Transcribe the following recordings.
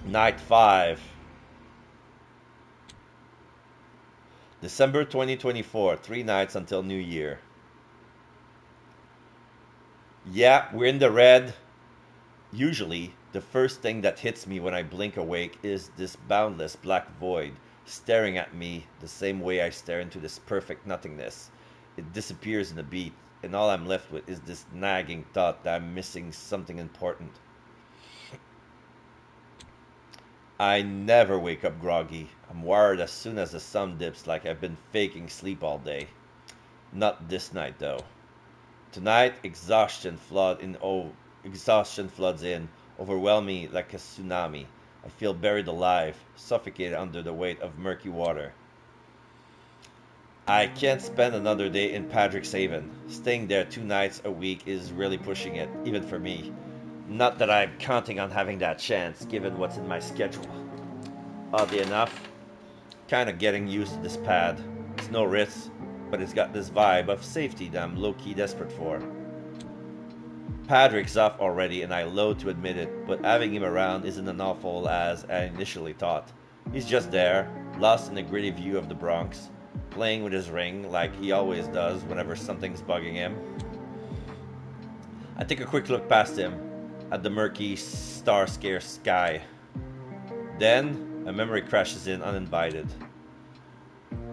Night 5. December 2024. 3 nights until New Year. Yeah, we're in the red. Usually, the first thing that hits me when I blink awake is this boundless black void staring at me the same way I stare into this perfect nothingness. It disappears in a beat, and all I'm left with is this nagging thought that I'm missing something important. I never wake up groggy. I'm wired as soon as the sun dips, like I've been faking sleep all day. Not this night, though. Tonight, exhaustion floods in, overwhelming me like a tsunami. I feel buried alive, suffocated under the weight of murky water. I can't spend another day in Patrick's Haven. Staying there 2 nights a week is really pushing it, even for me. Not that I'm counting on having that chance, given what's in my schedule. Oddly enough, kind of getting used to this pad. It's no risk, but it's got this vibe of safety that I'm low-key desperate for. Patrick's off already, and I loathe to admit it, but having him around isn't as awful as I initially thought. He's just there, lost in the gritty view of the Bronx, playing with his ring like he always does whenever something's bugging him. I take a quick look past him, at the murky, star-scarce sky. Then, a memory crashes in uninvited.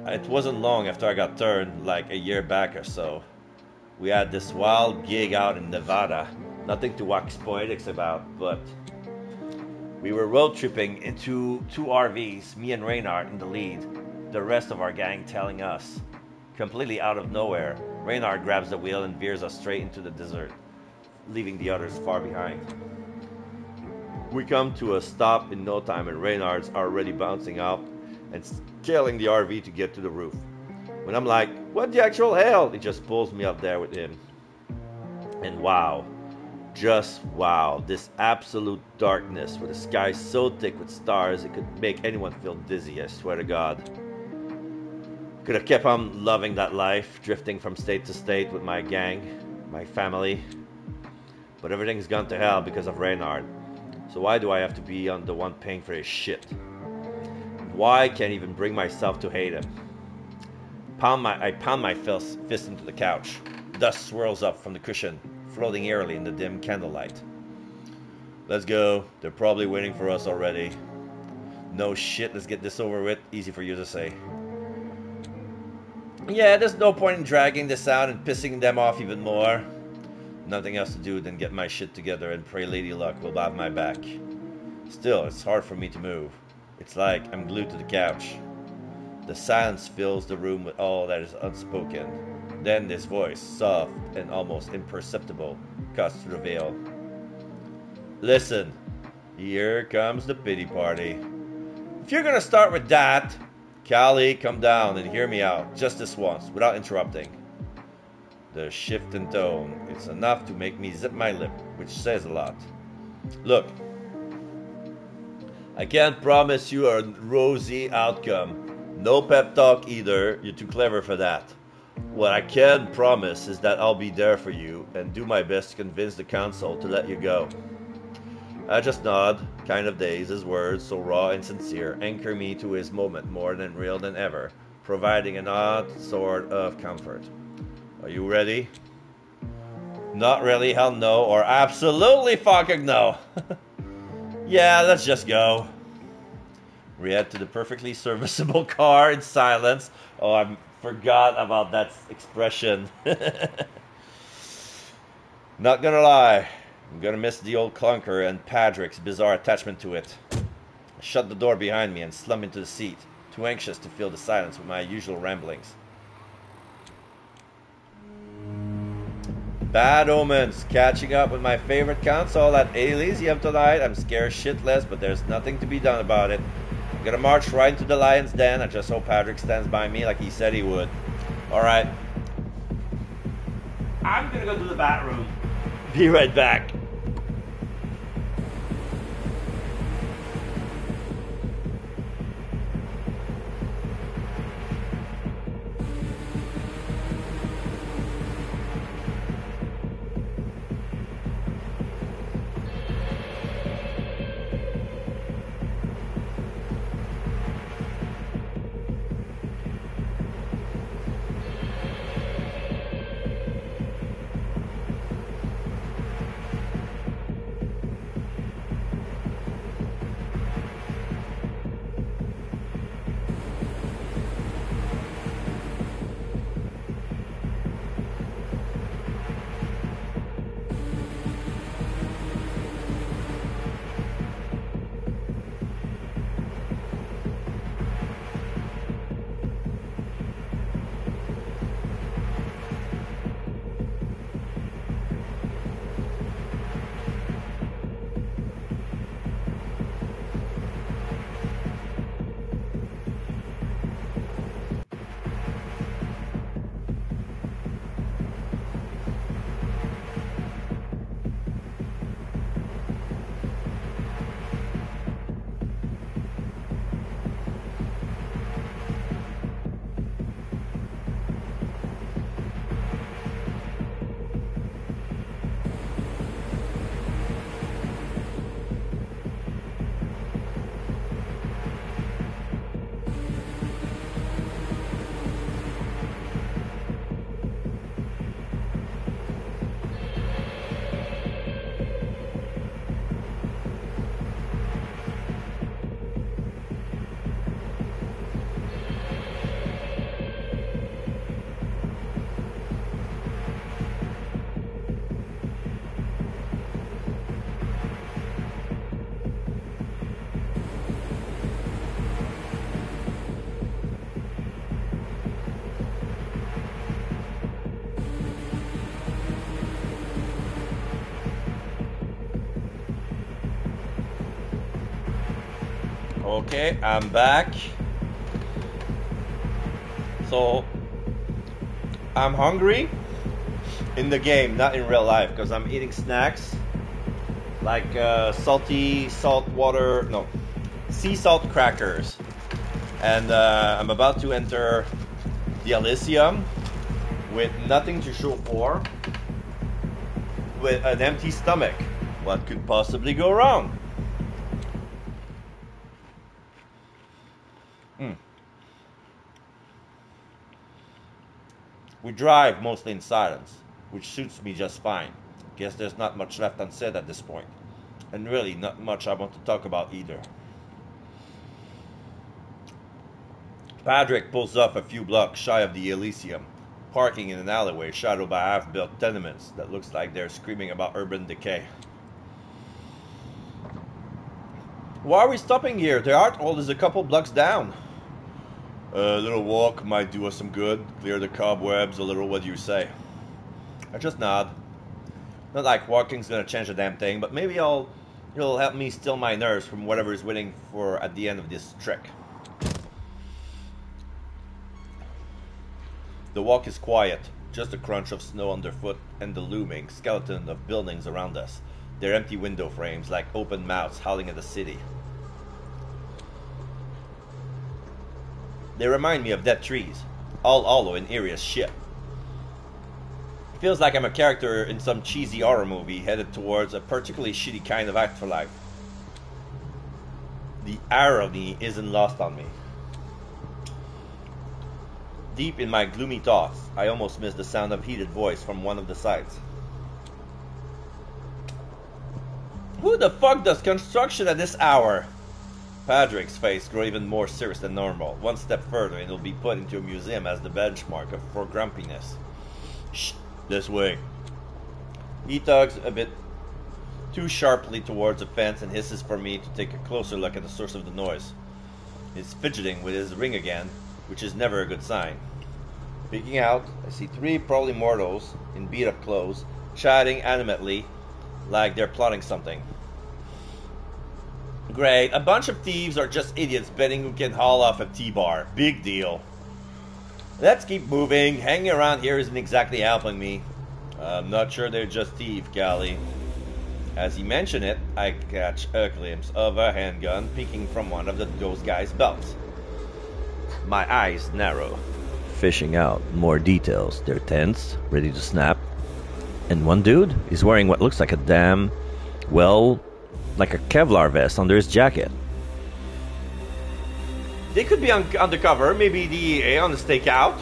It wasn't long after I got turned, like a year back or so. We had this wild gig out in Nevada. Nothing to wax poetics about, but we were road tripping into two RVs, me and Reynard in the lead, the rest of our gang tailing us. Completely out of nowhere, Reynard grabs the wheel and veers us straight into the desert, leaving the others far behind. We come to a stop in no time, and Reynard's already bouncing out and scaling the RV to get to the roof. When I'm like, what the actual hell? He just pulls me up there with him. And wow, just wow, this absolute darkness with the sky so thick with stars it could make anyone feel dizzy, I swear to God. Could have kept on loving that life, drifting from state to state with my gang, my family. But everything's gone to hell because of Reynard. So why do I have to be on the one paying for his shit? Why can't I even bring myself to hate him? I pound my fist into the couch. Dust swirls up from the cushion, floating eerily in the dim candlelight. Let's go. They're probably waiting for us already. No shit, let's get this over with. Easy for you to say. Yeah, there's no point in dragging this out and pissing them off even more. Nothing else to do than get my shit together and pray Lady Luck will have my back. Still, it's hard for me to move. It's like I'm glued to the couch. The silence fills the room with all that is unspoken. Then this voice, soft and almost imperceptible, cuts through the veil. Listen, here comes the pity party. If you're gonna start with that, Callie, come down and hear me out, just this once, without interrupting. The shift in tone, it's enough to make me zip my lip, which says a lot. Look, I can't promise you a rosy outcome. No pep talk either, you're too clever for that. What I can promise is that I'll be there for you and do my best to convince the council to let you go. I just nod, kind of dazed. His words, so raw and sincere, anchor me to his moment more than real than ever, providing an odd sort of comfort. Are you ready? Not really, hell no, or absolutely fucking no. Yeah, let's just go. We head to the perfectly serviceable car in silence. Oh, I forgot about that expression. Not gonna lie, I'm gonna miss the old clunker and Patrick's bizarre attachment to it. I shut the door behind me and slump into the seat, too anxious to fill the silence with my usual ramblings. Bad omens, catching up with my favorite console at Elysium tonight. I'm scared shitless, but there's nothing to be done about it. I'm gonna march right into the lion's den. I just hope Patrick stands by me like he said he would. Alright. I'm gonna go to the bathroom. Be right back. Okay, I'm back. So, I'm hungry in the game, not in real life, because I'm eating snacks like sea salt crackers. And I'm about to enter the Elysium with nothing to show for, with an empty stomach. What could possibly go wrong? We drive mostly in silence, which suits me just fine. Guess there's not much left unsaid at this point. And really, not much I want to talk about either. Patrick pulls up a few blocks shy of the Elysium, parking in an alleyway shadowed by half-built tenements that looks like they're screaming about urban decay. Why are we stopping here? The art hall is a couple blocks down. A little walk might do us some good. Clear the cobwebs a little, what do you say? I just nod. Not like walking's gonna change a damn thing, but maybe you'll help me still my nerves from whatever is waiting for at the end of this trek. The walk is quiet, just the crunch of snow underfoot and the looming skeleton of buildings around us, their empty window frames like open mouths howling at the city. They remind me of dead trees, all hollow and eerie as shit. It feels like I'm a character in some cheesy horror movie headed towards a particularly shitty kind of afterlife. The irony isn't lost on me. Deep in my gloomy thoughts, I almost miss the sound of heated voice from one of the sides. Who the fuck does construction at this hour? Patrick's face grew even more serious than normal. One step further and it'll be put into a museum as the benchmark for grumpiness. Shh, this way. He tugs a bit too sharply towards the fence and hisses for me to take a closer look at the source of the noise. He's fidgeting with his ring again, which is never a good sign. Peeking out, I see three probably mortals in beat-up clothes, chatting animately like they're plotting something. Great, a bunch of thieves are just idiots betting who can haul off a T-bar. Big deal. Let's keep moving. Hanging around here isn't exactly helping me. I'm not sure they're just thieves, Callie. As he mentioned it, I catch a glimpse of a handgun peeking from one of those guys' belts. My eyes narrow, fishing out more details. They're tense, ready to snap. And one dude is wearing what looks like like a Kevlar vest under his jacket. They could be undercover, maybe DEA on the stakeout.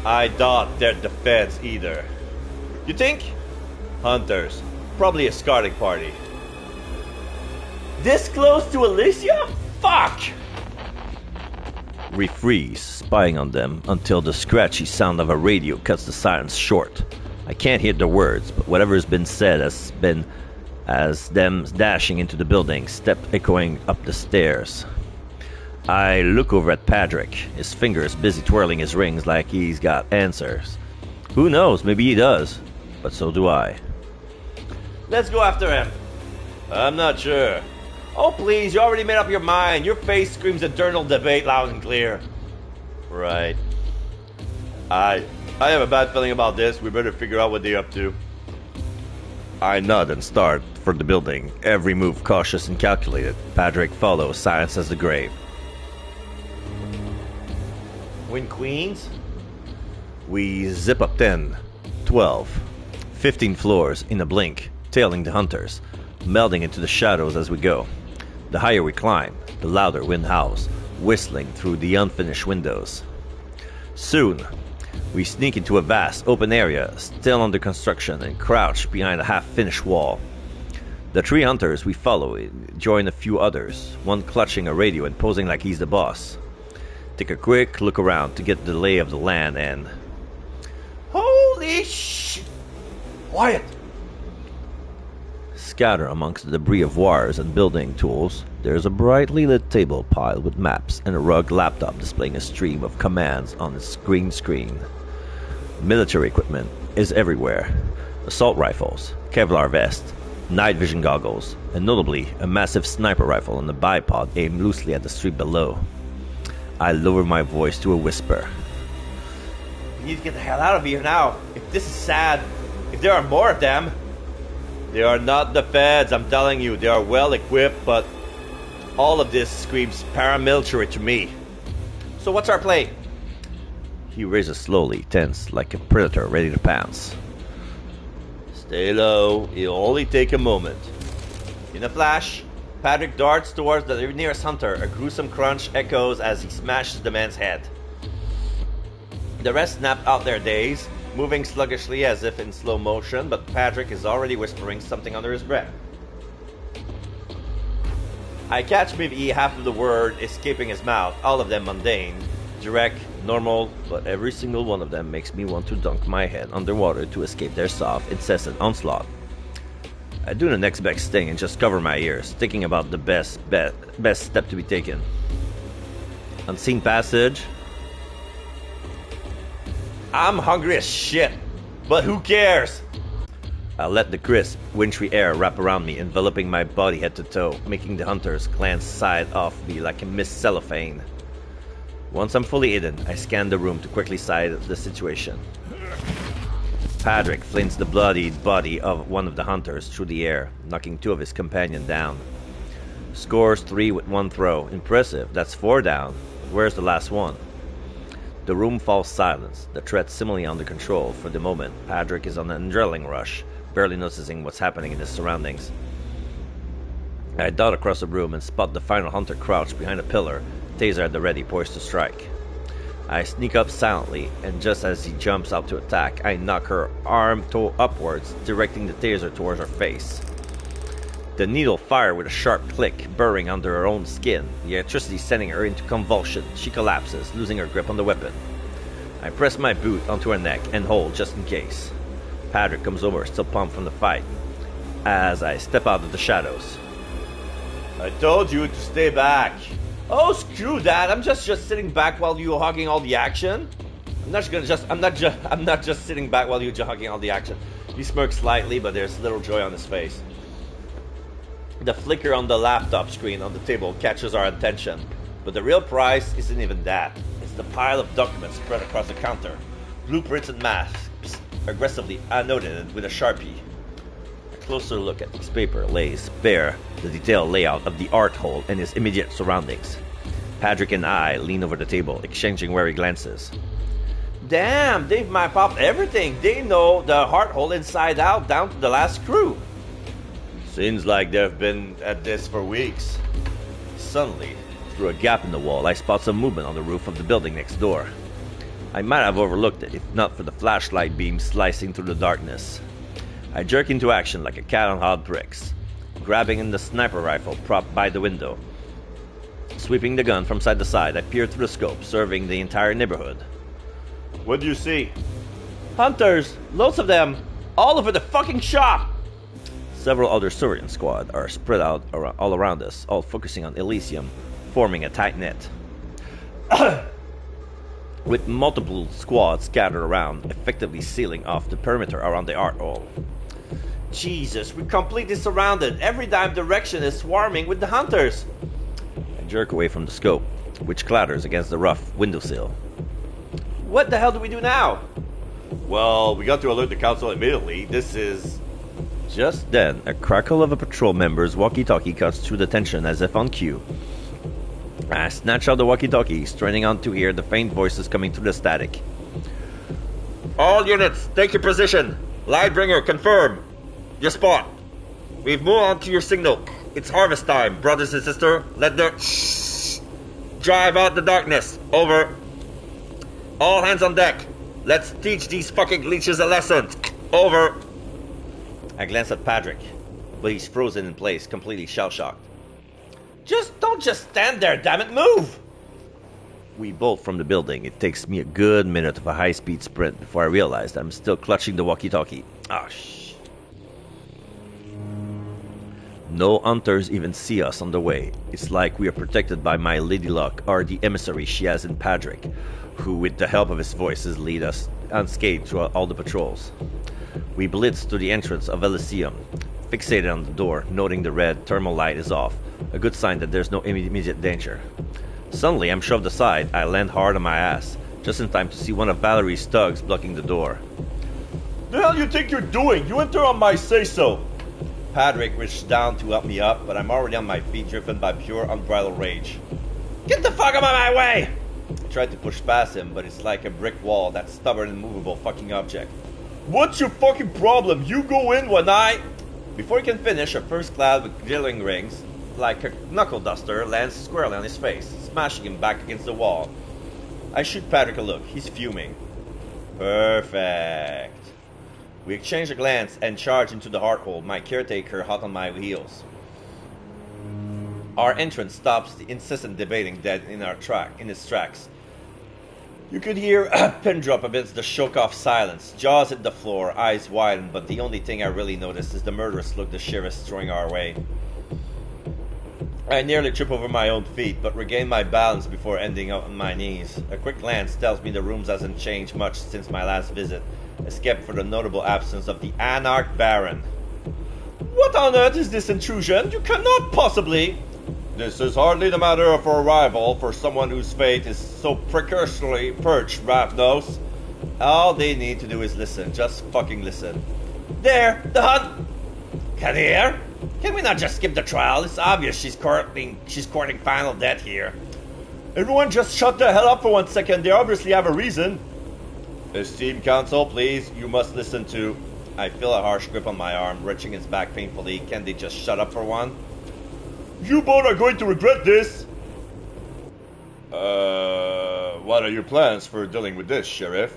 I doubt they're the feds either. You think? Hunters. Probably a scouting party. This close to Alicia? Fuck! We freeze, spying on them, until the scratchy sound of a radio cuts the silence short. I can't hear the words, but whatever has been said has been as them dashing into the building, steps echoing up the stairs. I look over at Patrick, his fingers busy twirling his rings like he's got answers. Who knows, maybe he does, but so do I. Let's go after him. I'm not sure. Oh please, you already made up your mind. Your face screams eternal debate loud and clear. Right. I have a bad feeling about this. We better figure out what they're up to. I nod and start for the building, every move cautious and calculated. Patrick follows, silence as the grave. Win Queens? We zip up 10, 12, 15 floors in a blink, tailing the hunters, melding into the shadows as we go. The higher we climb, the louder wind howls, whistling through the unfinished windows. Soon, we sneak into a vast open area, still under construction, and crouch behind a half-finished wall. The three hunters we follow join a few others, one clutching a radio and posing like he's the boss. Take a quick look around to get the lay of the land and... Holy shit! Quiet! Scatter amongst the debris of wires and building tools, there's a brightly lit table piled with maps and a rugged laptop displaying a stream of commands on its green screen. Military equipment is everywhere. Assault rifles, Kevlar vests, night vision goggles, and notably a massive sniper rifle on the bipod aimed loosely at the street below. I lowered my voice to a whisper. We need to get the hell out of here now. If this is sad, if there are more of them. They are not the feds, I'm telling you. They are well equipped, but all of this screams paramilitary to me. So what's our play? He raises slowly, tense, like a predator ready to pounce. Stay low, it'll only take a moment. In a flash, Patrick darts towards the nearest hunter. A gruesome crunch echoes as he smashes the man's head. The rest snap out their days, moving sluggishly as if in slow motion, but Patrick is already whispering something under his breath. I catch maybe half of the word escaping his mouth, all of them mundane, direct, normal, but every single one of them makes me want to dunk my head underwater to escape their soft, incessant onslaught. I do the next best thing and just cover my ears, thinking about the best step to be taken. Unseen passage. I'm hungry as shit, but who cares? I let the crisp, wintry air wrap around me, enveloping my body head to toe, making the hunters glance side off me like a mist cellophane. Once I'm fully hidden, I scan the room to quickly size the situation. Patrick flings the bloodied body of one of the hunters through the air, knocking two of his companions down. Scores 3 with one throw. Impressive, that's 4 down. Where's the last one? The room falls silent, the threat seemingly under control. For the moment, Patrick is on an adrenaline rush, barely noticing what's happening in his surroundings. I dart across the room and spot the final hunter crouched behind a pillar, taser at the ready, poised to strike. I sneak up silently, and just as he jumps out to attack, I knock her arm upwards, directing the taser towards her face. The needle fired with a sharp click, burrowing under her own skin, the electricity sending her into convulsion. She collapses, losing her grip on the weapon. I press my boot onto her neck and hold just in case. Patrick comes over, still pumped from the fight, as I step out of the shadows. I told you to stay back. Oh, screw that! I'm just sitting back while you're hogging all the action. I'm not just sitting back while you're hogging all the action. He smirks slightly, but there's little joy on his face. The flicker on the laptop screen on the table catches our attention, but the real prize isn't even that. It's the pile of documents spread across the counter. Blueprints and masks, aggressively annotated with a Sharpie. A closer look at this paper lays bare the detailed layout of the art hole and its immediate surroundings. Patrick and I lean over the table, exchanging wary glances. Damn, they've mapped out everything. They know the heart hole inside out, down to the last screw. Seems like they've been at this for weeks. Suddenly, through a gap in the wall, I spot some movement on the roof of the building next door. I might have overlooked it if not for the flashlight beam slicing through the darkness. I jerk into action like a cat on hot bricks, grabbing in the sniper rifle propped by the window. Sweeping the gun from side to side, I peer through the scope, surveying the entire neighborhood. What do you see? Hunters! Loads of them! All over the fucking shop! Several other Syrian squad are spread out all around us, all focusing on Elysium, forming a tight net. With multiple squads scattered around, effectively sealing off the perimeter around the art hall. Jesus, we're completely surrounded. Every damn direction is swarming with the hunters. I jerk away from the scope, which clatters against the rough windowsill. What the hell do we do now? Well, we got to alert the council immediately. This is... Just then, a crackle of a patrol member's walkie-talkie cuts through the tension as if on cue. I snatch out the walkie-talkie, straining on to hear the faint voices coming through the static. All units, take your position. Lightbringer, confirm. Your spot. We've moved on to your signal. It's harvest time, brothers and sisters. Let the... drive out the darkness. Over. All hands on deck. Let's teach these fucking leeches a lesson. Over. I glance at Patrick, but he's frozen in place, completely shell-shocked. Don't just stand there, damn it, move! We bolt from the building. It takes me a good minute of a high-speed sprint before I realize that I'm still clutching the walkie-talkie. Ah, shh. No hunters even see us on the way. It's like we are protected by my Lady Luck, or the emissary she has in Patrick, who, with the help of his voices, lead us unscathed throughout all the patrols. We blitz to the entrance of Elysium, fixated on the door, noting the red thermal light is off, a good sign that there's no immediate danger. Suddenly, I'm shoved aside. I land hard on my ass, just in time to see one of Valerie's thugs blocking the door. The hell you think you're doing? You enter on my say-so. Patrick reached down to help me up, but I'm already on my feet, driven by pure, unbridled rage. Get the fuck out of my way! I tried to push past him, but it's like a brick wall, that stubborn, immovable fucking object. What's your fucking problem? You go in when I... Before he can finish, a first cloud with glittering rings, like a knuckle duster, lands squarely on his face, smashing him back against the wall. I shoot Patrick a look. He's fuming. Perfect. We exchange a glance and charge into the heart hole, my caretaker hot on my heels. Our entrance stops the incessant debating dead in its tracks. You could hear a pin drop amidst the shook-off silence. Jaws hit the floor, eyes widen, but the only thing I really noticed is the murderous look the sheriff's throwing our way. I nearly trip over my own feet, but regain my balance before ending up on my knees. A quick glance tells me the room hasn't changed much since my last visit, except for the notable absence of the Anarch Baron. What on earth is this intrusion? You cannot possibly... This is hardly the matter of arrival for someone whose fate is so precariously perched, Ravnos. All they need to do is listen. Just fucking listen. There! The hunt! Can you hear? Can we not just skip the trial? It's obvious she's courting final death here. Everyone just shut the hell up for 1 second. They obviously have a reason. Esteemed counsel, please. You must listen to... I feel a harsh grip on my arm, wrenching its back painfully. Can they just shut up for one? You both are going to regret this. What are your plans for dealing with this, Sheriff?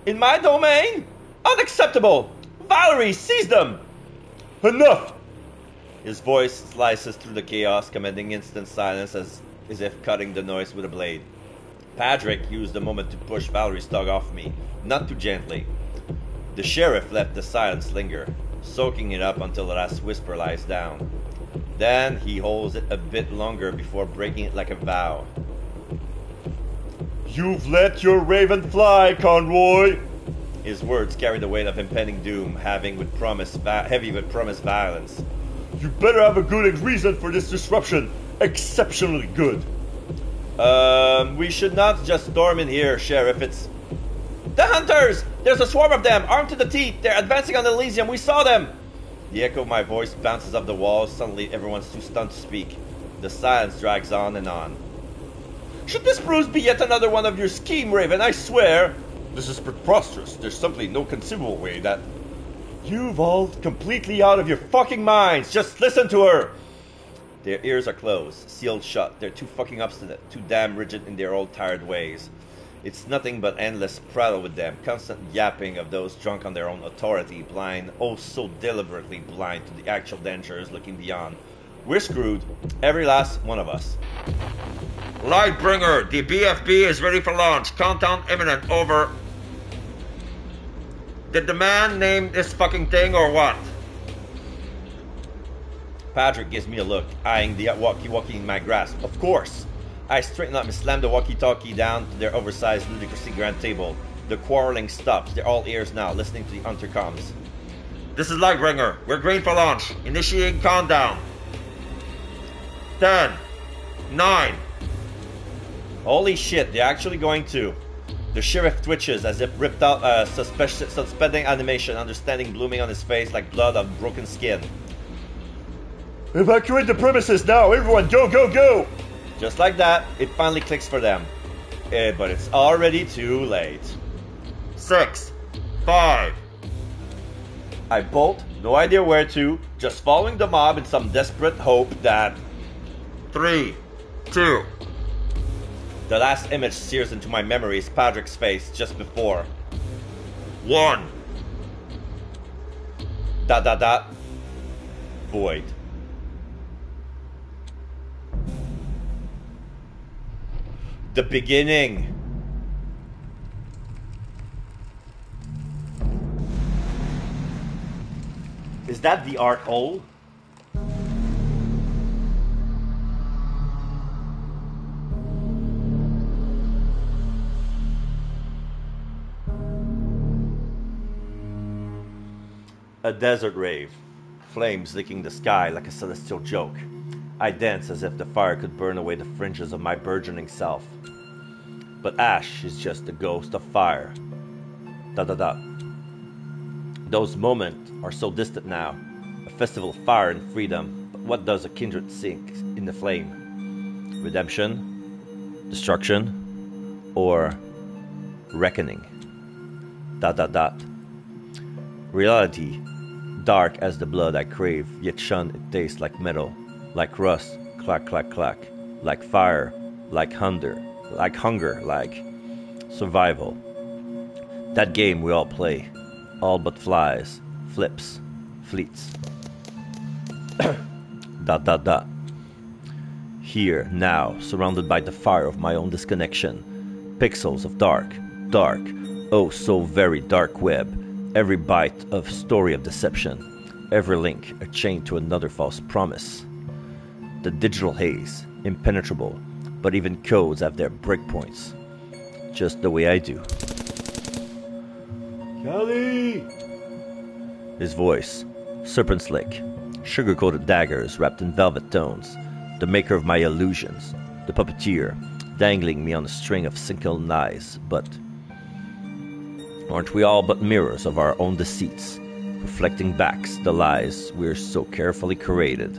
In my domain? Unacceptable! Valerie, seize them! Enough! His voice slices through the chaos, commanding instant silence as if cutting the noise with a blade. Patrick used the moment to push Valerie's dog off me, not too gently. The sheriff let the silence linger, soaking it up until the last whisper lies down. Then he holds it a bit longer before breaking it like a vow. You've let your raven fly, Conroy! His words carry the weight of impending doom, heavy with promised violence. You better have a good reason for this disruption. Exceptionally good. We should not just storm in here, Sheriff. It's... The hunters! There's a swarm of them, armed to the teeth. They're advancing on Elysium. We saw them. The echo of my voice bounces off the walls. Suddenly, everyone's too stunned to speak. The silence drags on and on. Should this bruise be yet another one of your scheme, Raven? I swear. This is preposterous. There's simply no conceivable way that... You've all completely out of your fucking minds. Just listen to her. Their ears are closed, sealed shut. They're too fucking obstinate, too damn rigid in their old tired ways. It's nothing but endless prattle with them, constant yapping of those drunk on their own authority, blind, oh so deliberately blind to the actual dangers looking beyond. We're screwed, every last one of us. Lightbringer, the BFB is ready for launch. Countdown imminent, over. Did the man name this fucking thing or what? Patrick gives me a look, eyeing the walkie-talkie in my grasp. Of course. I straighten up and slam the walkie-talkie down to their oversized, ludicrously grand table. The quarreling stops. They're all ears now, listening to the intercoms. This is Lightbringer. We're green for launch. Initiating countdown. 10, 9. Holy shit, they're actually going to. The sheriff twitches as if ripped out, suspending animation, understanding blooming on his face like blood on broken skin. Evacuate the premises now. Everyone, go, go, go. Just like that, it finally clicks for them. But it's already too late. 6, 5. I bolt, no idea where to, just following the mob in some desperate hope that... 3, 2. The last image sears into my memory is Patrick's face just before. 1. ... Void. The beginning. Is that the art hole? A desert rave. flames licking the sky like a celestial joke. I dance as if the fire could burn away the fringes of my burgeoning self. But ash is just a ghost of fire. ... Those moments are so distant now. A festival of fire and freedom. But what does a kindred sink in the flame? Redemption? Destruction? Or reckoning? ... Reality, dark as the blood I crave, yet shun it tastes like metal, like rust, clack, clack, clack, like fire, like hunger, like survival. That game we all play, all but flies, flips, fleets. ... Here, now, surrounded by the fire of my own disconnection, pixels of dark, oh so very dark web, every byte of story of deception, every link a chain to another false promise. The digital haze, impenetrable, but even codes have their breakpoints, just the way I do. Kelly! His voice, serpent-slick, sugar-coated daggers wrapped in velvet tones, the maker of my illusions, the puppeteer, dangling me on a string of single lies, but aren't we all but mirrors of our own deceits, reflecting back the lies we're so carefully curated,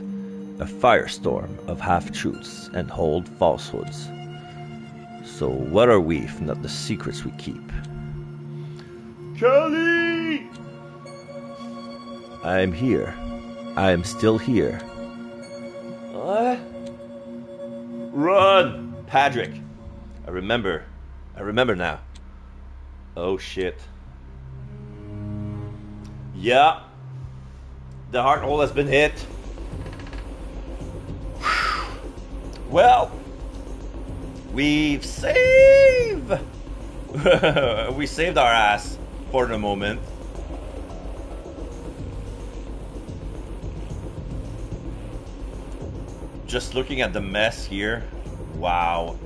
a firestorm of half-truths and whole falsehoods. So what are we if not the secrets we keep? Kelly! I am here. I am still here. What? Run! Patrick! I remember now. Oh shit. Yeah. The heart hole has been hit. Well, we've saved. We saved our ass for the moment. Just looking at the mess here. Wow.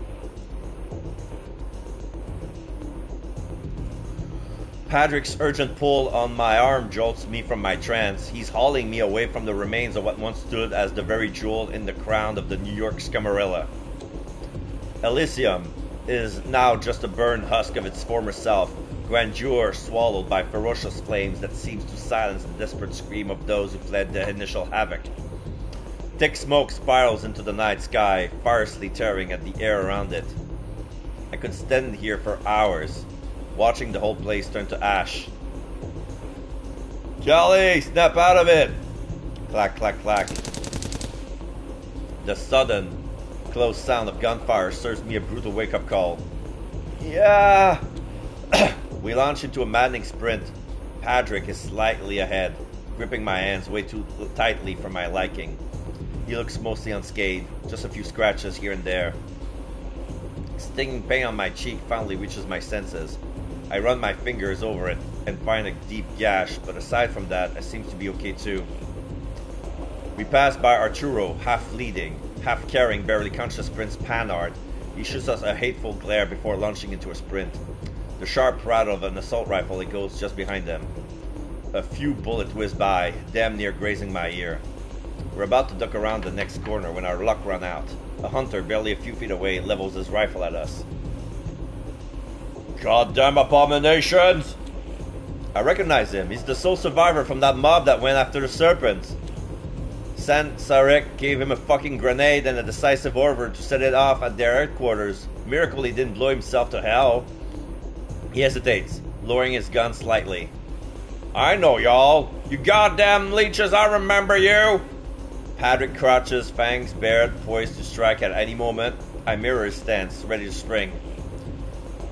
Patrick's urgent pull on my arm jolts me from my trance. He's hauling me away from the remains of what once stood as the very jewel in the crown of the New York Scamarilla. Elysium is now just a burned husk of its former self, grandeur swallowed by ferocious flames that seems to silence the desperate scream of those who fled the initial havoc. Thick smoke spirals into the night sky, fiercely tearing at the air around it. I could stand here for hours, watching the whole place turn to ash. Kelly, snap out of it! Clack, clack, clack. The sudden, close sound of gunfire serves me a brutal wake-up call. Yeah! We launch into a maddening sprint. Patrick is slightly ahead, gripping my hands way too tightly for my liking. He looks mostly unscathed, just a few scratches here and there. Stinging pain on my cheek finally reaches my senses. I run my fingers over it and find a deep gash, but aside from that, it seems to be okay too. We pass by Arturo, half leading, half carrying barely conscious Prince Panard. He shoots us a hateful glare before launching into a sprint. The sharp rattle of an assault rifle echoes just behind them. A few bullets whiz by, damn near grazing my ear. We're about to duck around the next corner when our luck ran out. A hunter barely a few feet away levels his rifle at us. Goddamn abominations! I recognize him. He's the sole survivor from that mob that went after the serpents. Sant Sarek gave him a fucking grenade and a decisive order to set it off at their headquarters. Miracle he didn't blow himself to hell. He hesitates, lowering his gun slightly. I know y'all. You goddamn leeches, I remember you! Patrick crouches, fangs bared, poised to strike at any moment. I mirror his stance, ready to spring.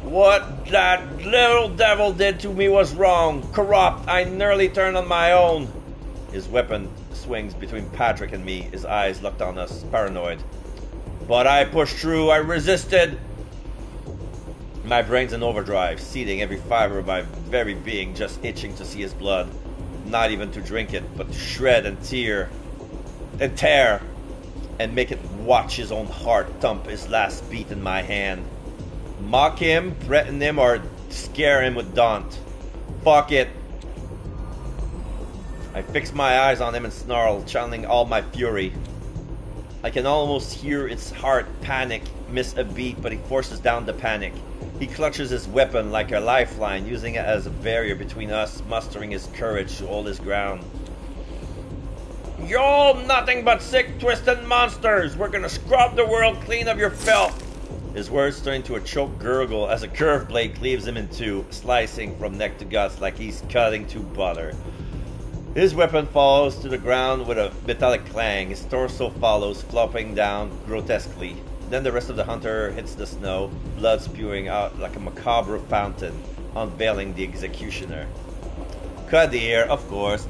What that little devil did to me was wrong. Corrupt. I nearly turned on my own. His weapon swings between Patrick and me, his eyes locked on us, paranoid. But I pushed through. I resisted. My brain's in overdrive, seething every fiber of my very being, just itching to see his blood. Not even to drink it, but to shred and tear. And tear. And make it watch his own heart thump his last beat in my hand. Mock him, threaten him, or scare him with daunt. Fuck it. I fix my eyes on him and snarl, channeling all my fury. I can almost hear its heart panic, miss a beat, but he forces down the panic. He clutches his weapon like a lifeline, using it as a barrier between us, mustering his courage to hold his ground. You're nothing but sick, twisted monsters! We're gonna scrub the world clean of your filth! His words turn into a choked gurgle as a curved blade cleaves him in two, slicing from neck to guts like he's cutting through butter. His weapon falls to the ground with a metallic clang. His torso follows, flopping down grotesquely. Then the rest of the hunter hits the snow, blood spewing out like a macabre fountain, unveiling the executioner. Kadir, of course, ...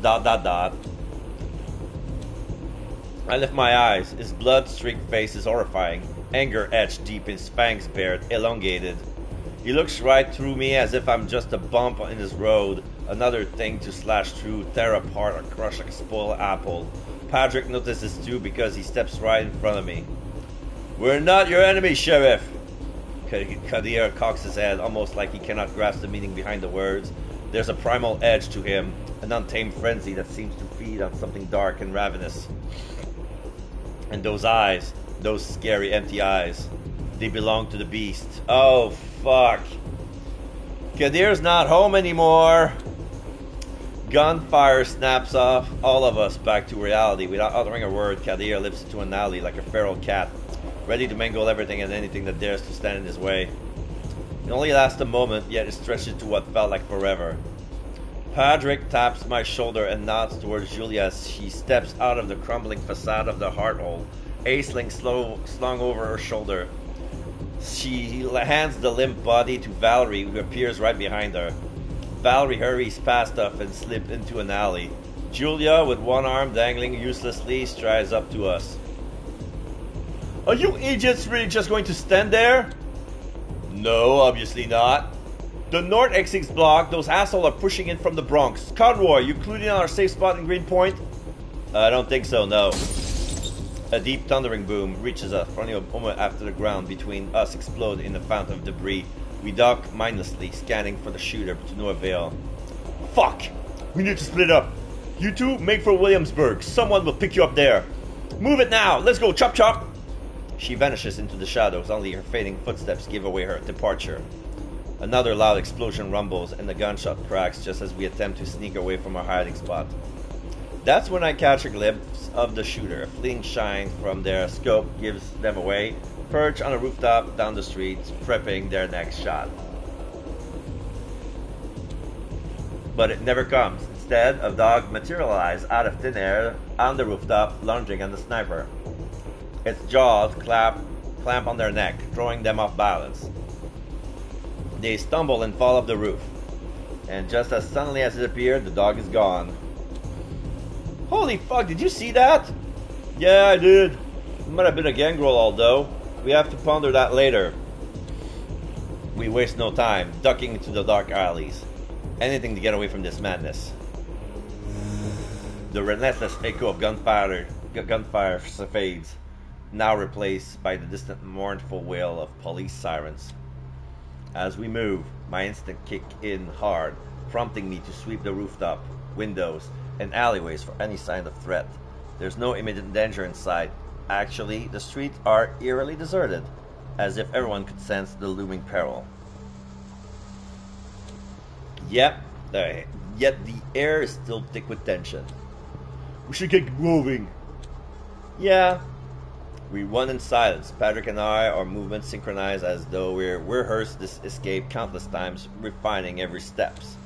I lift my eyes. His blood-streaked face is horrifying, anger etched deep in his fangs bared, elongated. He looks right through me as if I'm just a bump in his road, another thing to slash through, tear apart, or crush like a spoiled apple. Patrick notices too because he steps right in front of me. We're not your enemy, Sheriff! Kadir cocks his head, almost like he cannot grasp the meaning behind the words. There's a primal edge to him, an untamed frenzy that seems to feed on something dark and ravenous. And those eyes, those scary empty eyes, they belong to the beast. Oh, fuck. Kadir's not home anymore. Gunfire snaps off all of us back to reality. Without uttering a word, Kadir lips into an alley like a feral cat, ready to mangle everything and anything that dares to stand in his way. It only lasts a moment, yet it stretched into what felt like forever. Patrick taps my shoulder and nods towards Julia as she steps out of the crumbling facade of the hearthole, aisling slung over her shoulder. She hands the limp body to Valerie, who appears right behind her. Valerie hurries past us and slips into an alley. Julia, with one arm dangling uselessly, strides up to us. Are you idiots really just going to stand there? No, obviously not. The north exit's blocked. Those assholes are pushing in from the Bronx. Conroy, you clued in on our safe spot in Greenpoint? I don't think so, no. A deep thundering boom reaches us, running a moment after the ground between us explodes in a fountain of debris. We duck mindlessly, scanning for the shooter, but to no avail. Fuck! We need to split up. You two, make for Williamsburg. Someone will pick you up there. Move it now! Let's go, chop chop! She vanishes into the shadows, only her fading footsteps give away her departure. Another loud explosion rumbles, and the gunshot cracks just as we attempt to sneak away from our hiding spot. That's when I catch a glimpse of the shooter. A fleeting shine from their scope gives them away, perched on a rooftop down the street, prepping their next shot. But it never comes. Instead, a dog materializes out of thin air on the rooftop, lunging at the sniper. Its jaws clamp on their neck, throwing them off balance. They stumble and fall off the roof. And just as suddenly as it appeared, the dog is gone. Holy fuck, did you see that? Yeah, I did. It might have been a gangrel, although. We have to ponder that later. We waste no time, ducking into the dark alleys. Anything to get away from this madness. The relentless echo of gunfire fades, now replaced by the distant mournful wail of police sirens. As we move, my instinct kick in hard, prompting me to sweep the rooftop, windows, and alleyways for any sign of threat. There's no immediate danger in sight. Actually, the streets are eerily deserted, as if everyone could sense the looming peril. Yet the air is still thick with tension. We should get moving. Yeah. We run in silence. Patrick and I, our movements synchronized as though we rehearsed this escape countless times, refining every steps.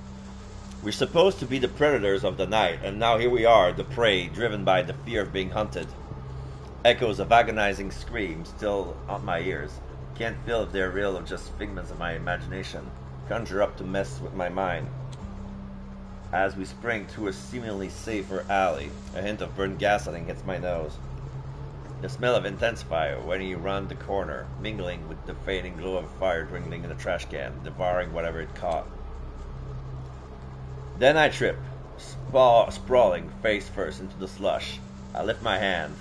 We're supposed to be the predators of the night, and now here we are, the prey, driven by the fear of being hunted. Echoes of agonizing screams still on my ears. Can't feel if they're real or just figments of my imagination. Conjure up to mess with my mind. As we spring through a seemingly safer alley, a hint of burnt gasoline hits my nose. The smell of intense fire when you run the corner, mingling with the fading glow of fire dwindling in the trash can, devouring whatever it caught. Then I trip, sprawling face first into the slush. I lift my hand,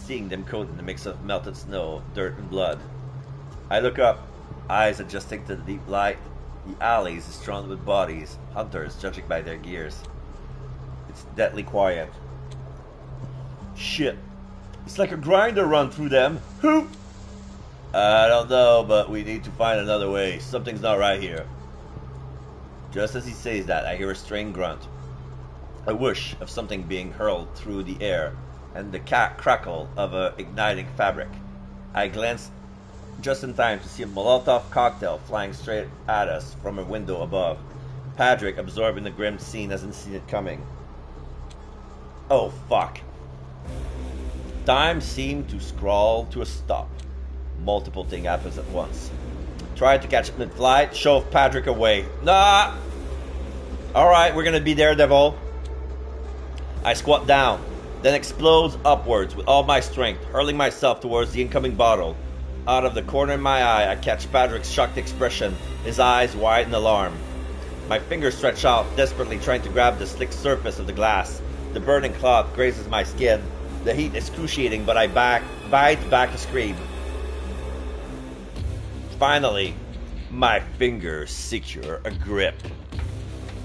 seeing them coated in a mix of melted snow, dirt, and blood. I look up, eyes adjusting to the deep light. The alleys is strewn with bodies, hunters judging by their gears. It's deadly quiet. Shit. It's like a grinder run through them. Who? I don't know, but we need to find another way. Something's not right here. Just as he says that, I hear a strained grunt. A whoosh of something being hurled through the air, and the crackle of a igniting fabric. I glance just in time to see a Molotov cocktail flying straight at us from a window above. Patrick, absorbing the grim scene, hasn't seen it coming. Oh, fuck. Time seemed to scrawl to a stop. Multiple things happens at once. Tried to catch it mid-flight, shove Patrick away. Nah! Alright, we're gonna be Daredevil. I squat down, then explodes upwards with all my strength, hurling myself towards the incoming bottle. Out of the corner of my eye, I catch Patrick's shocked expression, his eyes wide in alarm. My fingers stretch out, desperately trying to grab the slick surface of the glass. The burning cloth grazes my skin. The heat is excruciating, but I bite back a scream. Finally, my fingers secure a grip.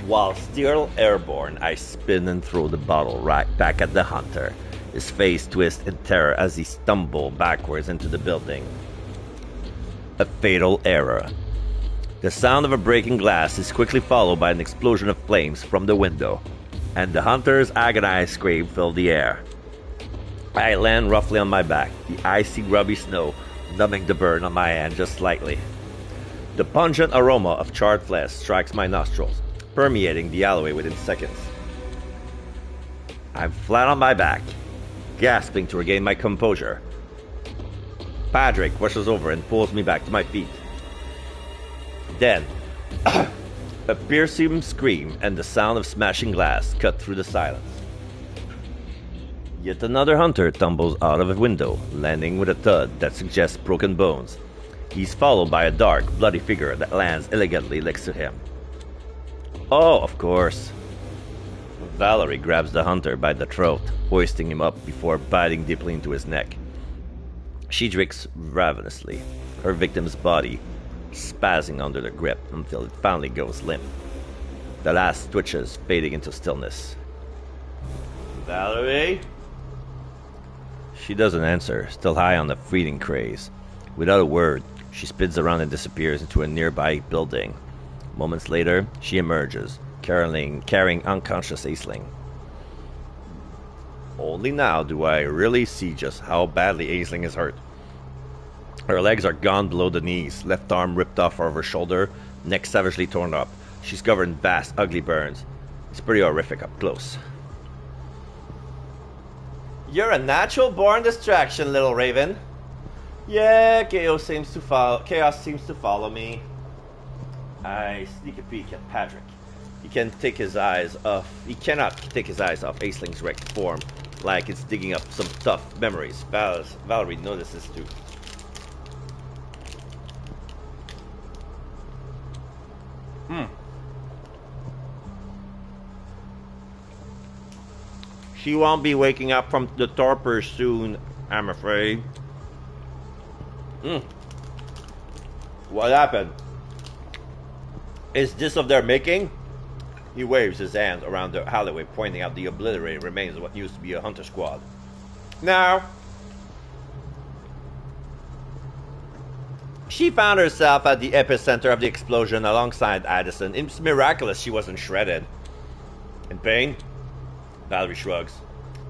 While still airborne, I spin and throw the bottle right back at the hunter. His face twists in terror as he stumbles backwards into the building. A fatal error. The sound of a breaking glass is quickly followed by an explosion of flames from the window, and the hunter's agonized scream filled the air. I land roughly on my back, the icy, grubby snow numbing the burn on my hand just slightly. The pungent aroma of charred flesh strikes my nostrils, permeating the alleyway within seconds. I'm flat on my back, gasping to regain my composure. Patrick rushes over and pulls me back to my feet. Then, a piercing scream and the sound of smashing glass cut through the silence. Yet another hunter tumbles out of a window, landing with a thud that suggests broken bones. He's followed by a dark, bloody figure that lands elegantly next to him. Oh, of course. Valerie grabs the hunter by the throat, hoisting him up before biting deeply into his neck. She drinks ravenously, her victim's body spazzing under the grip until it finally goes limp. The last twitches fading into stillness. Valerie? She doesn't answer, still high on the feeding craze. Without a word, she spins around and disappears into a nearby building. Moments later, she emerges, carrying unconscious Aisling. Only now do I really see just how badly Aisling is hurt. Her legs are gone below the knees, left arm ripped off of her shoulder, neck savagely torn up. She's covered in vast, ugly burns. It's pretty horrific up close. You're a natural born distraction, little Raven. Yeah, chaos seems to follow me. I sneak a peek at Patrick. He cannot take his eyes off Aisling's wrecked form, like it's digging up some tough memories. Valerie notices too. She won't be waking up from the torpor soon, I'm afraid. What happened? Is this of their making? He waves his hand around the alleyway, pointing out the obliterated remains of what used to be a hunter squad. Now, she found herself at the epicenter of the explosion alongside Addison. It's miraculous she wasn't shredded. In pain? Valerie shrugs.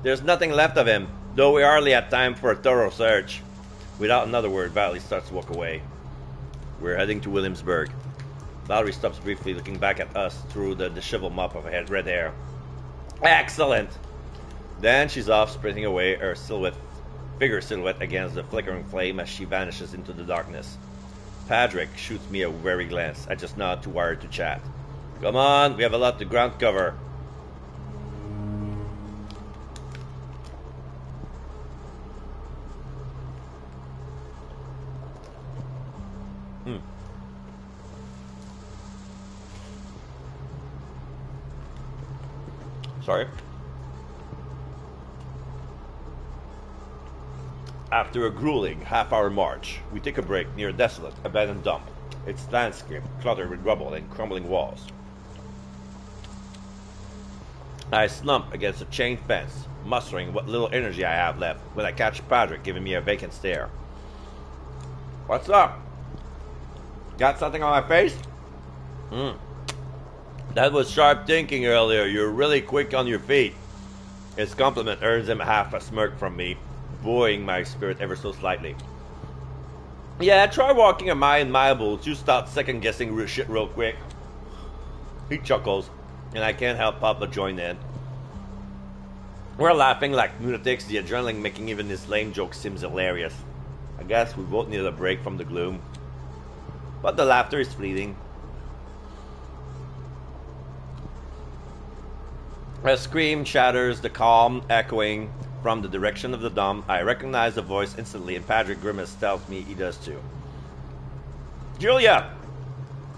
There's nothing left of him, though we hardly had time for a thorough search. Without another word, Valerie starts to walk away. We're heading to Williamsburg. Valerie stops briefly, looking back at us through the disheveled mop of her red hair. Excellent! Then she's off, sprinting away, her figure silhouette against the flickering flame as she vanishes into the darkness. Patrick shoots me a wary glance. I just nod to Wire to chat. Come on, we have a lot to ground cover. Sorry. After a grueling half-hour march, we take a break near a desolate, abandoned dump. Its landscape cluttered with rubble and crumbling walls. I slump against a chain fence, mustering what little energy I have left when I catch Patrick giving me a vacant stare. What's up? Got something on my face? That was sharp thinking earlier. You're really quick on your feet. His compliment earns him half a smirk from me, buoying my spirit ever so slightly. Yeah, try walking a mile in my boots. You start second-guessing shit real quick. He chuckles, and I can't help but join in. We're laughing like lunatics, the adrenaline making even this lame joke seems hilarious. I guess we both need a break from the gloom. But the laughter is fleeting. A scream shatters the calm, echoing from the direction of the dump. I recognize the voice instantly, and Patrick Grimace tells me he does too. Julia!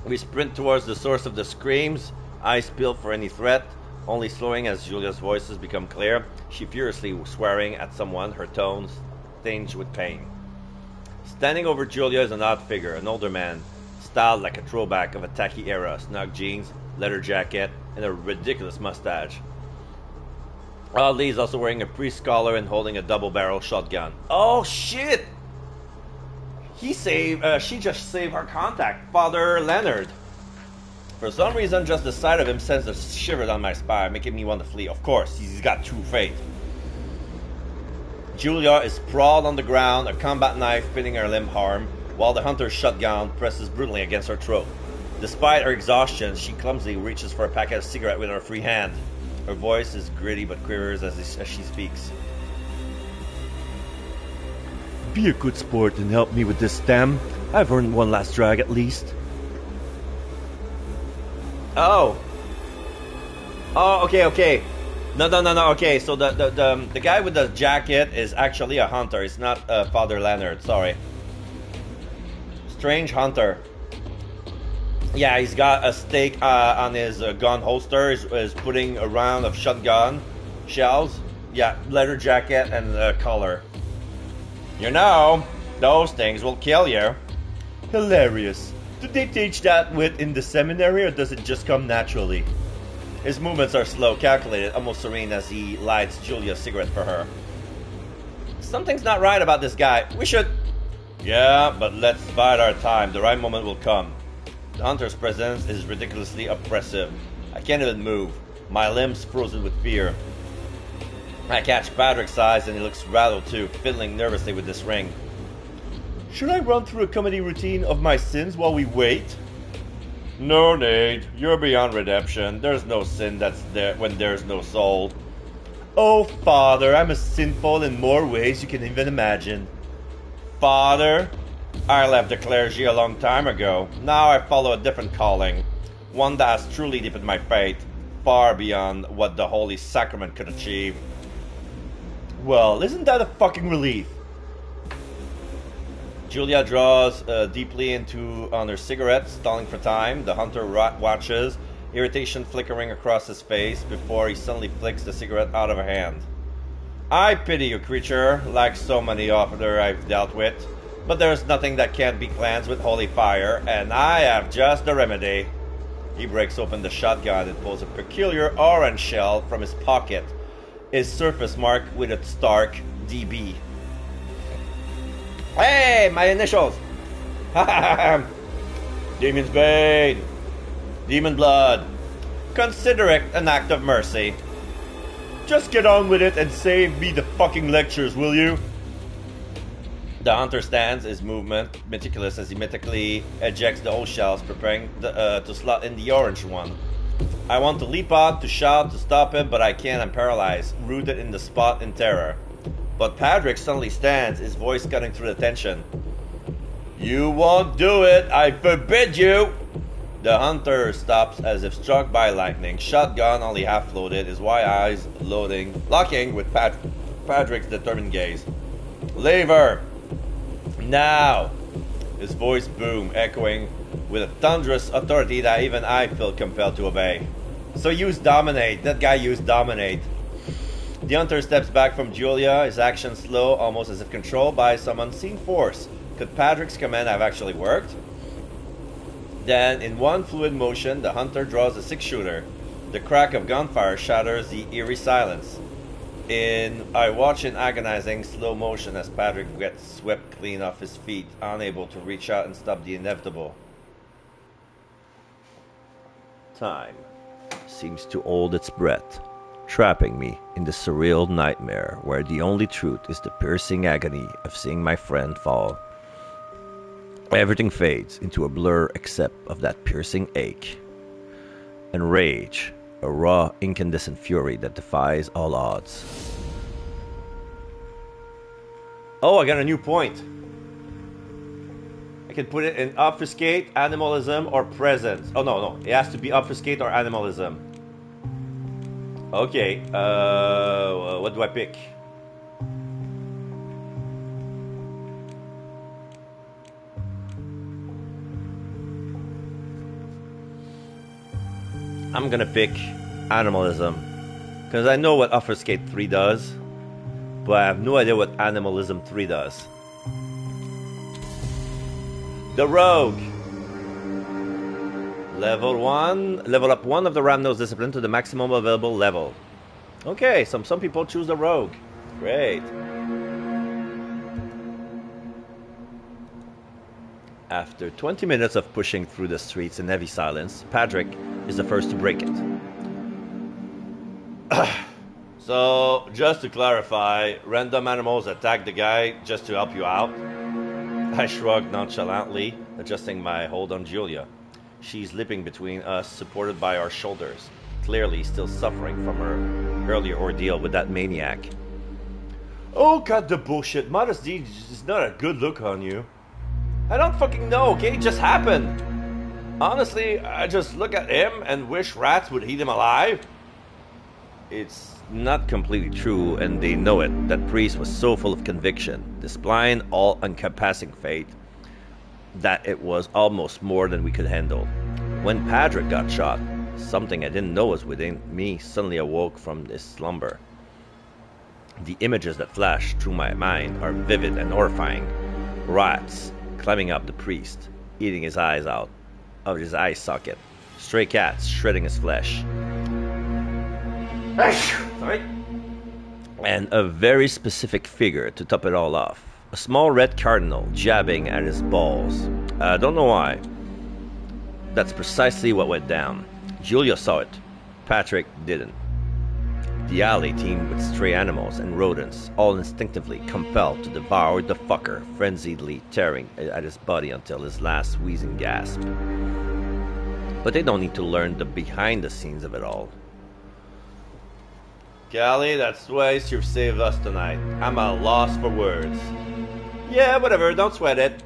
We sprint towards the source of the screams, eyes peeled for any threat, only slowing as Julia's voices become clear. She furiously swearing at someone, her tones tinged with pain. Standing over Julia is an odd figure, an older man, styled like a throwback of a tacky era, snug jeans, leather jacket, and a ridiculous mustache. Oddly, he's also wearing a priest collar and holding a double-barrel shotgun. Oh shit! She just saved her contact, Father Leonard. For some reason, just the sight of him sends a shiver down my spine, making me want to flee. Of course, he's got true faith. Julia is sprawled on the ground, a combat knife pinning her limb harm, while the hunter's shotgun presses brutally against her throat. Despite her exhaustion, she clumsily reaches for a packet of cigarettes with her free hand. Her voice is gritty but quivers as she speaks. Be a good sport and help me with this stem. I've earned one last drag at least. Oh, okay. No, okay, so the guy with the jacket is actually a hunter. It's not Father Leonard, sorry. Strange hunter. Yeah, he's got a stake on his gun holster. Is putting a round of shotgun shells. Yeah, leather jacket and collar. You know, those things will kill you. Hilarious. Did they teach that wit in the seminary, or does it just come naturally? His movements are slow, calculated, almost serene as he lights Julia a cigarette for her. Something's not right about this guy. We should... Yeah, but let's bide our time. The right moment will come. The hunter's presence is ridiculously oppressive. I can't even move. My limbs frozen with fear. I catch Patrick's eyes and he looks rattled too, fiddling nervously with this ring. Should I run through a comedy routine of my sins while we wait? No need. You're beyond redemption. There's no sin that's there when there's no soul. Oh, Father, I'm as sinful in more ways you can even imagine. Father, I left the clergy a long time ago. Now I follow a different calling. One that has truly deepened my faith, far beyond what the Holy Sacrament could achieve. Well, isn't that a fucking relief? Julia draws deeply on her cigarette, stalling for time. The hunter watches, irritation flickering across his face before he suddenly flicks the cigarette out of her hand. I pity you, creature, like so many other I've dealt with, but there's nothing that can't be cleansed with holy fire, and I have just the remedy. He breaks open the shotgun and pulls a peculiar orange shell from his pocket, his surface marked with a stark DB. Hey, my initials! Demon's Bane! Demon Blood! Consider it an act of mercy. Just get on with it and save me the fucking lectures, will you? The hunter stands, his movement meticulous as he methodically ejects the old shells, preparing to slot in the orange one. I want to leap out, to shout, to stop him, but I can't. I'm paralyzed, rooted in the spot in terror. But Patrick suddenly stands, his voice cutting through the tension. You won't do it! I forbid you! The hunter stops as if struck by lightning, shotgun only half loaded, his wide eyes locking with Patrick's determined gaze. Leave her! Now! His voice boomed, echoing with a thunderous authority that even I feel compelled to obey. So use dominate. That guy used dominate. The hunter steps back from Julia, his actions slow, almost as if controlled by some unseen force. Could Patrick's command have actually worked? Then, in one fluid motion, the hunter draws a 6-shooter. The crack of gunfire shatters the eerie silence. I watch in agonizing slow motion as Patrick gets swept clean off his feet, unable to reach out and stop the inevitable. Time seems to hold its breath, trapping me in the surreal nightmare where the only truth is the piercing agony of seeing my friend fall. Everything fades into a blur except of that piercing ache. And rage, a raw, incandescent fury that defies all odds. Oh, I got a new point. I can put it in obfuscate, animalism, or presence. Oh, no. It has to be obfuscate or animalism. Okay, what do I pick? I'm gonna pick animalism, because I know what Obfuscate 3 does, but I have no idea what Animalism 3 does. The Rogue! Level 1, level up 1 of the Ramnos discipline to the maximum available level. Okay, some people choose the Rogue. Great. After 20 minutes of pushing through the streets in heavy silence, Patrick is the first to break it. So, just to clarify, random animals attack the guy just to help you out? I shrugged nonchalantly, adjusting my hold on Julia. She's lipping between us, supported by our shoulders, clearly still suffering from her earlier ordeal with that maniac. Oh, cut the bullshit. Modesty is not a good look on you. I don't fucking know, okay? It just happened. Honestly, I just look at him and wish rats would eat him alive. It's not completely true, and they know it. That priest was so full of conviction, this blind, all-encompassing faith, that it was almost more than we could handle. When Patrick got shot, something I didn't know was within me suddenly awoke from this slumber. The images that flash through my mind are vivid and horrifying. Rats climbing up the priest, eating his eyes out of his eye socket. Stray cats shredding his flesh. Sorry. And a very specific figure to top it all off. A small red cardinal jabbing at his balls. I don't know why. That's precisely what went down. Julia saw it. Patrick didn't. The alley teemed with stray animals and rodents, all instinctively compelled to devour the fucker, frenziedly tearing at his body until his last wheezing gasp. But they don't need to learn the behind the scenes of it all. Callie, that's twice you've saved us tonight. I'm at a loss for words. Yeah, whatever, don't sweat it.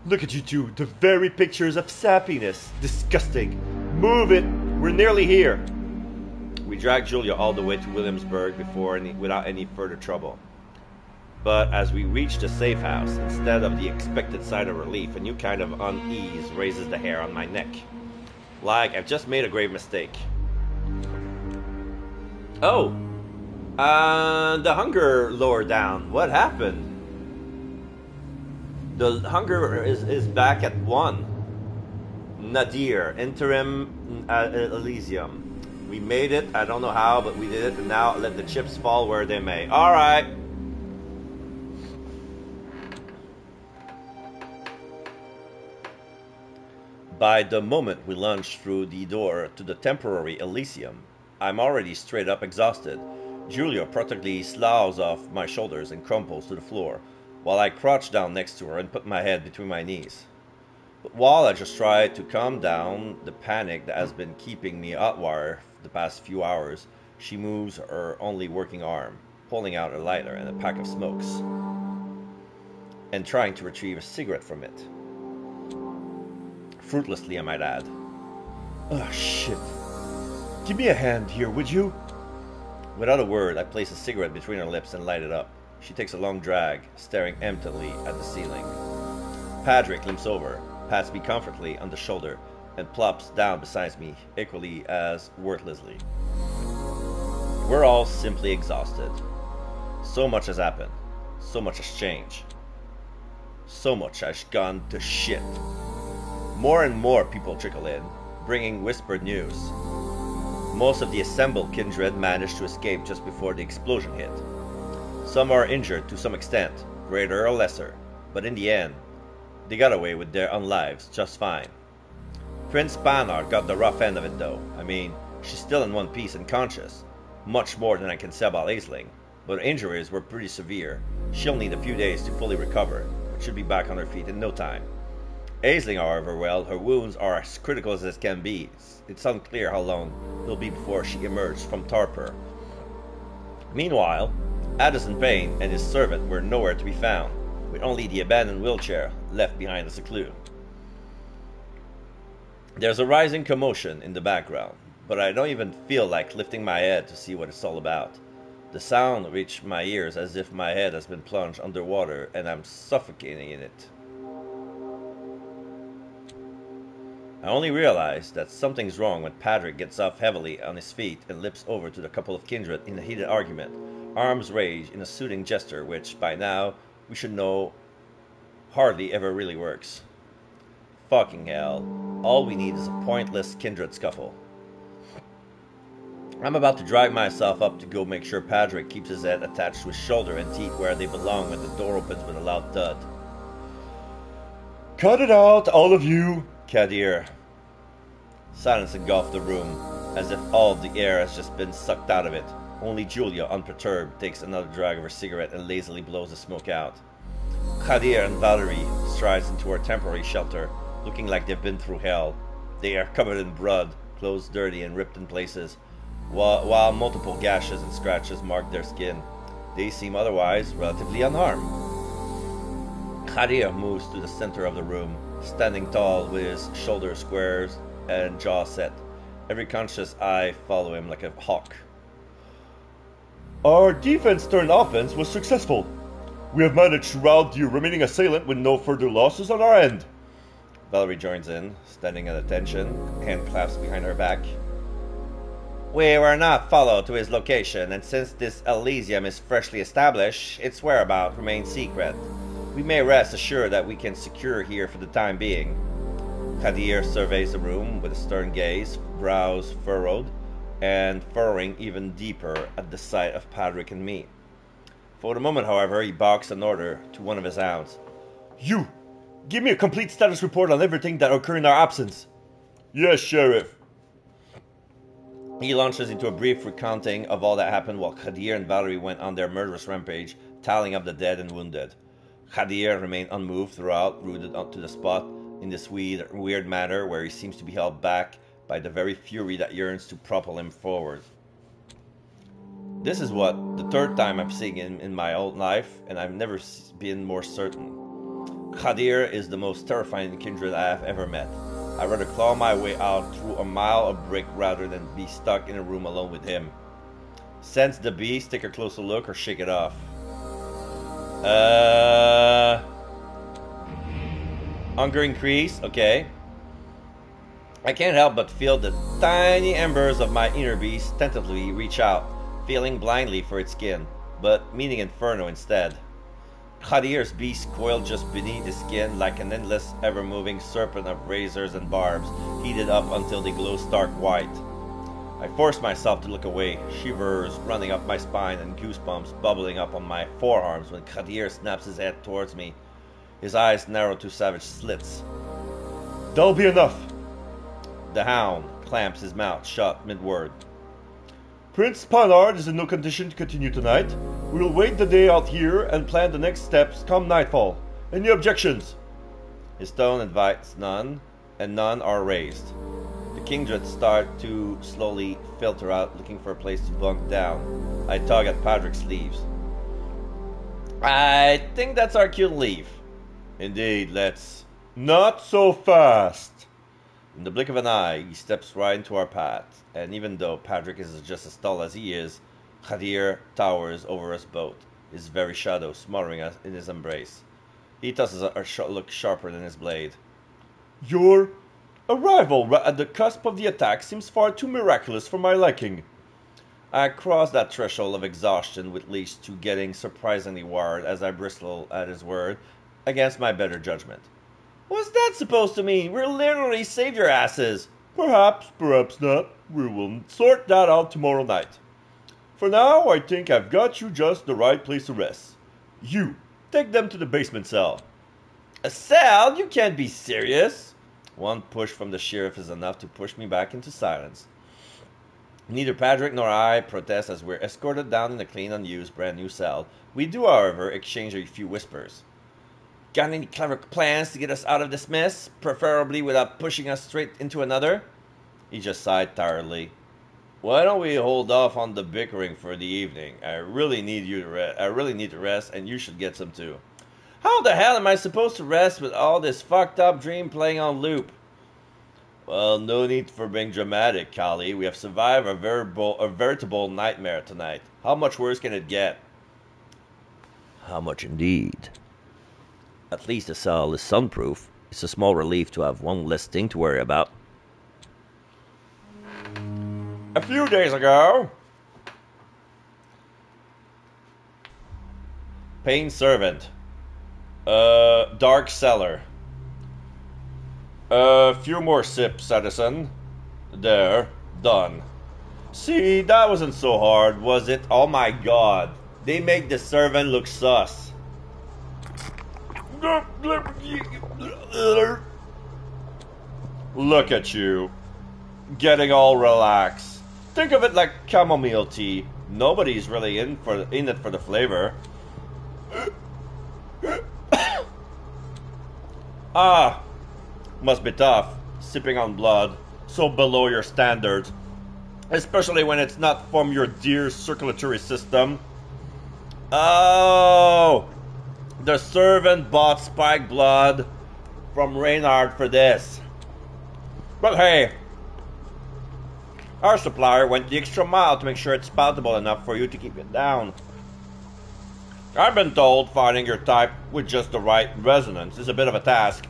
Look at you two, the very pictures of sappiness. Disgusting. Move it, we're nearly here. We dragged Julia all the way to Williamsburg without any further trouble. But as we reached the safe house, instead of the expected sign of relief, a new kind of unease raises the hair on my neck. Like I've just made a grave mistake. Oh! The hunger lower down. What happened? The hunger is back at 1. Nadir, interim Elysium. We made it, I don't know how, but we did it, and now let the chips fall where they may. Alright! By the moment we launched through the door to the temporary Elysium, I'm already straight up exhausted. Julia practically sloughs off my shoulders and crumples to the floor, while I crouch down next to her and put my head between my knees. But while I just try to calm down the panic that has been keeping me hot wire the past few hours, she moves her only working arm, pulling out a lighter and a pack of smokes, and trying to retrieve a cigarette from it. Fruitlessly, I might add. Oh, shit. Give me a hand here, would you? Without a word, I place a cigarette between her lips and light it up. She takes a long drag, staring emptily at the ceiling. Patrick limps over, pats me comfortably on the shoulder, and plops down beside me, equally as worthlessly. We're all simply exhausted. So much has happened. So much has changed. So much has gone to shit. More and more people trickle in, bringing whispered news. Most of the assembled kindred managed to escape just before the explosion hit. Some are injured to some extent, greater or lesser, but in the end, they got away with their own lives just fine. Prince Panar got the rough end of it though. I mean, she's still in one piece and conscious, much more than I can say about Aisling, but her injuries were pretty severe. She'll need a few days to fully recover, but should be back on her feet in no time. Aisling, however, well, her wounds are as critical as it can be. It's unclear how long it'll be before she emerges from torpor. Meanwhile, Addison Payne and his servant were nowhere to be found, with only the abandoned wheelchair left behind as a clue. There's a rising commotion in the background, but I don't even feel like lifting my head to see what it's all about. The sound reached my ears as if my head has been plunged underwater and I'm suffocating in it. I only realize that something's wrong when Patrick gets up heavily on his feet and lips over to the couple of kindred in a heated argument, arms raised in a soothing gesture which, by now, we should know hardly ever really works. Fucking hell, all we need is a pointless kindred scuffle. I'm about to drag myself up to go make sure Patrick keeps his head attached to his shoulder and teeth where they belong when the door opens with a loud thud. Cut it out, all of you! Kadir. Silence engulfed the room, as if all of the air has just been sucked out of it. Only Julia, unperturbed, takes another drag of her cigarette and lazily blows the smoke out. Kadir and Valerie strides into her temporary shelter, looking like they've been through hell. They are covered in blood, clothes dirty and ripped in places, while multiple gashes and scratches mark their skin. They seem otherwise relatively unharmed. Kadir moves to the center of the room, standing tall with his shoulders squared and jaw set. Every conscious eye follow him like a hawk. Our defense turned offense was successful. We have managed to rout the remaining assailant with no further losses on our end. Valerie joins in, standing at attention, hand clasped behind her back. We were not followed to his location, and since this Elysium is freshly established, its whereabouts remains secret. We may rest assured that we can secure here for the time being. Kadir surveys the room with a stern gaze, brows furrowed, and furrowing even deeper at the sight of Patrick and me. For the moment, however, he barks an order to one of his hounds. You! Give me a complete status report on everything that occurred in our absence. Yes, Sheriff. He launches into a brief recounting of all that happened while Kadir and Valerie went on their murderous rampage, tallying up the dead and wounded. Kadir remained unmoved throughout, rooted onto the spot in this weird manner where he seems to be held back by the very fury that yearns to propel him forward. This is what, the third time I'm seeing him in my old life, and I've never been more certain. Kadir is the most terrifying kindred I have ever met. I'd rather claw my way out through a mile of brick rather than be stuck in a room alone with him. Sense the beast, take a closer look, or shake it off. Hunger increase, okay. I can't help but feel the tiny embers of my inner beast tentatively reach out, feeling blindly for its skin, but meaning inferno instead. Kadir's beast coiled just beneath his skin like an endless, ever-moving serpent of razors and barbs, heated up until they glow stark white. I force myself to look away, shivers running up my spine and goosebumps bubbling up on my forearms when Kadir snaps his head towards me. His eyes narrow to savage slits. That'll be enough. The hound clamps his mouth shut mid-word. Prince Panard is in no condition to continue tonight. We will wait the day out here and plan the next steps come nightfall. Any objections? His tone invites none, and none are raised. The kindred start to slowly filter out, looking for a place to bunk down. I tug at Patrick's sleeves. I think that's our cue to leave. Indeed, let's. Not so fast. In the blink of an eye, he steps right into our path, and even though Patrick is just as tall as he is, Kadir towers over us both, his very shadow smothering us in his embrace. He tosses a look sharper than his blade. Your arrival at the cusp of the attack seems far too miraculous for my liking. I cross that threshold of exhaustion which leads to getting surprisingly wired as I bristle at his word against my better judgment. What's that supposed to mean? We're literally saved your asses. Perhaps, perhaps not. We will sort that out tomorrow night. For now, I think I've got you just the right place to rest. You, take them to the basement cell. A cell? You can't be serious. One push from the sheriff is enough to push me back into silence. Neither Patrick nor I protest as we're escorted down in a clean, unused, brand new cell. We do, however, exchange a few whispers. Got any clever plans to get us out of this mess? Preferably without pushing us straight into another? He just sighed tiredly. Why don't we hold off on the bickering for the evening? I really need to rest, and you should get some too. How the hell am I supposed to rest with all this fucked up dream playing on loop? Well, no need for being dramatic, Callie. We have survived a veritable nightmare tonight. How much worse can it get? How much indeed? At least the cell is sunproof. It's a small relief to have one less thing to worry about. A few days ago, Paying servant. Dark cellar. a few more sips, Edison. There, done. See, that wasn't so hard, was it? Oh my god. They make the servant look sus. Look at you, getting all relaxed. Think of it like chamomile tea. Nobody's really in it for the flavor. Ah, must be tough, sipping on blood, so below your standards. Especially when it's not from your dear circulatory system. Oh! The servant bought spike blood from Reynard for this. But hey, Our supplier went the extra mile to make sure it's palatable enough for you to keep it down. I've been told finding your type with just the right resonance is a bit of a task.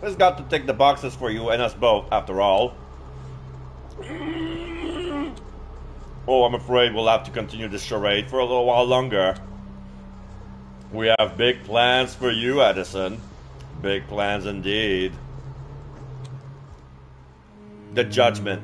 It's got to tick the boxes for you and us both, after all. Oh, I'm afraid we'll have to continue this charade for a little while longer. We have big plans for you, Edison. Big plans indeed. The judgment.